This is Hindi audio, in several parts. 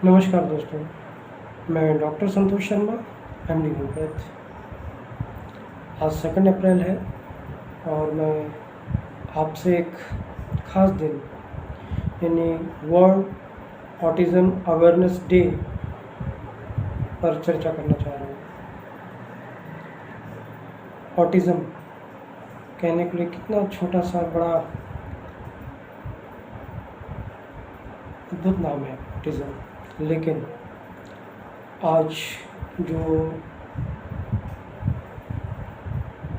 नमस्कार दोस्तों, मैं doctor Santosh Sharma, MD homeopath. आज 2 अप्रैल है और मैं आपसे एक ख़ास दिन यानी वर्ल्ड ऑटिज़म अवेयरनेस डे पर चर्चा करना चाह रहा हूँ। ऑटिज़म कहने के लिए कितना छोटा सा बड़ा अद्भुत नाम है ऑटिज़म, लेकिन आज जो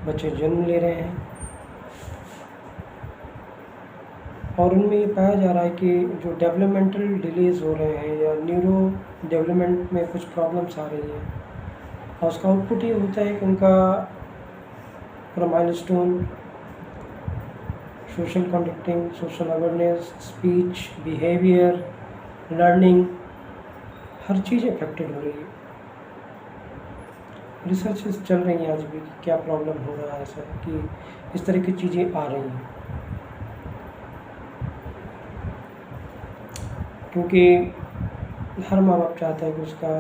बच्चे जन्म ले रहे हैं और उनमें ये पाया जा रहा है कि जो डेवलपमेंटल डिलेज़ हो रहे हैं या न्यूरो डेवलपमेंट में कुछ प्रॉब्लम्स आ रही हैं और उसका आउटपुट ये होता है कि उनका पूरा milestone, social conducting, social awareness, speech, behaviour, learning, हर चीज़ अफेक्टेड हो रही है। रिसर्चेस चल रही हैं आज भी कि क्या प्रॉब्लम हो रहा है ऐसा कि इस तरह की चीज़ें आ रही हैं, क्योंकि हर माँ बाप चाहता है कि उसका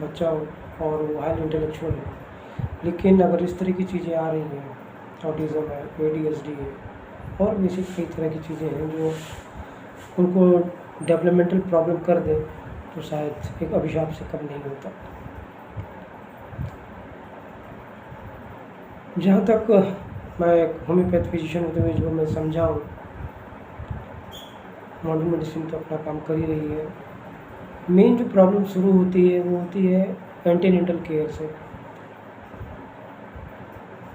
बच्चा हो और वो हाईली इंटेलेक्चुअल है, लेकिन अगर इस तरह की चीज़ें आ रही हैं, ऑटिज़म है, ADHD है और भी ऐसी कई तरह की चीज़ें हैं जो उनको डेवलपमेंटल प्रॉब्लम कर दें, तो शायद एक अभिशाप से कम नहीं होता। जहाँ तक मैं एक होम्योपैथ फिजिशियन होते हुए जो मैं समझा हूँ, मॉडर्न मेडिसिन तो अपना काम कर ही रही है। मेन जो प्रॉब्लम शुरू होती है वो होती है एंटीनेटल केयर से।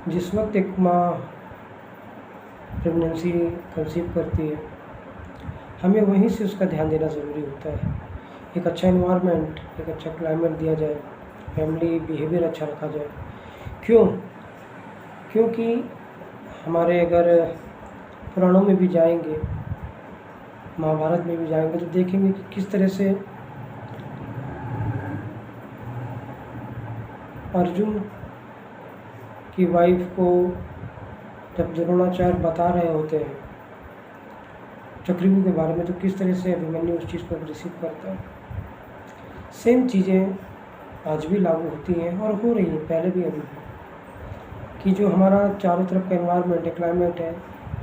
जिस वक्त एक माँ प्रेगनेंसी कंसीव करती है, हमें वहीं से उसका ध्यान देना ज़रूरी होता है। एक अच्छा एनवायरनमेंट, एक अच्छा क्लाइमेट दिया जाए, फैमिली बिहेवियर अच्छा रखा जाए। क्योंकि हमारे अगर पुराणों में भी जाएंगे, महाभारत में भी जाएंगे, तो देखेंगे कि किस तरह से अर्जुन की वाइफ को जब द्रोणाचार्य बता रहे होते हैं चक्रव्यूह के बारे में, तो किस तरह से अभिमन्यु उस चीज़ को रिसीव करता है। सेम चीज़ें आज भी लागू होती हैं और हो रही हैं, पहले भी अभी भी, कि जो हमारा चारों तरफ का एनवायरनमेंट है, क्लाइमेट है,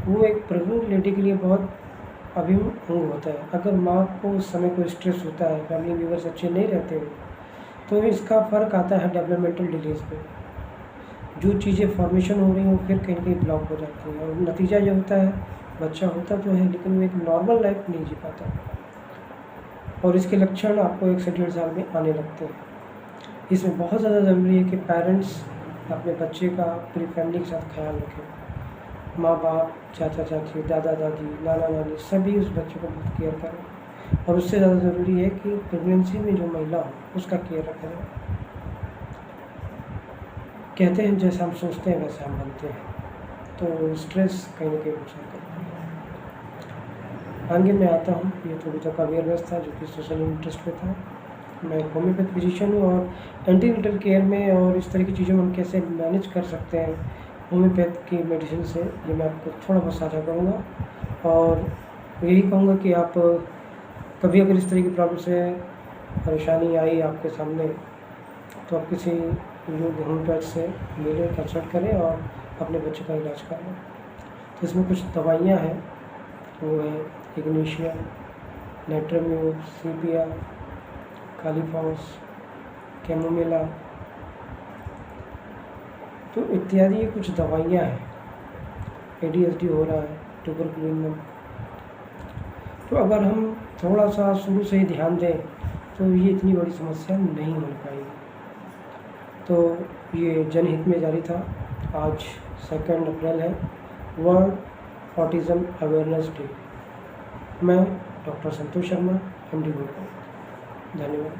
वो एक प्रेग्नेंट लेडी के लिए बहुत अभिन्न अंग होता है। अगर माँ को उस समय कोई स्ट्रेस होता है, फैमिली मेम्बर्स अच्छे नहीं रहते हैं, तो इसका फ़र्क आता है डेवलपमेंटल डिलेज़ पे। जो चीज़ें फॉर्मेशन हो रही हैं वो फिर कहीं ना कहीं ब्लॉक हो जाती हैं और नतीजा ये होता है, बच्चा होता तो है लेकिन वो एक नॉर्मल लाइफ नहीं जी पाता और इसके लक्षण आपको 1 से 1.5 साल में आने लगते हैं। इसमें बहुत ज़्यादा ज़रूरी है कि पेरेंट्स अपने बच्चे का पूरी फैमिली के साथ ख्याल रखें। माँ बाप, चाचा चाची, दादा दादी, नाना नानी, सभी उस बच्चे को बहुत केयर करें और उससे ज़्यादा ज़रूरी है कि प्रेगनेंसी में जो महिला हो उसका केयर रखा जाए। कहते हैं जैसा हम सोचते हैं वैसा हम बनते हैं, तो स्ट्रेस कहीं ना कहीं नुकसान करता है। आगे मैं आता हूँ, ये थोड़ी तक अवेयरनेस था जो कि सोशल इंटरेस्ट पे था। मैं होम्योपैथ फिजिशियन हूँ और एंटीनेटल केयर में और इस तरह की चीज़ों में हम कैसे मैनेज कर सकते हैं होम्योपैथ की मेडिसिन से, ये मैं आपको थोड़ा बहुत साझा करूँगा। और यही कहूँगा कि आप कभी अगर इस तरह की प्रॉब्लम से परेशानी आई आपके सामने, तो आप किसी योग्य होम्योपैथ से मिलें, कंसल्ट करें और अपने बच्चे का इलाज करें। तो इसमें कुछ दवाइयाँ हैं, वो है इग्नीशिया, नेट्रेम्यूर, सीपिया, कालीफॉस, कैमोमिला, तो इत्यादि ये कुछ दवाइयाँ हैं। ADHD हो रहा है, ट्यूबरकुलिन, तो अगर हम थोड़ा सा शुरू से ही ध्यान दें तो ये इतनी बड़ी समस्या नहीं हो पाएगी। तो ये जनहित में जारी था। आज 2 अप्रैल है, वर्ल्ड ऑटिज़म अवेयरनेस डे। मैं doctor Santosh Sharma, MD homeopath. धन्यवाद।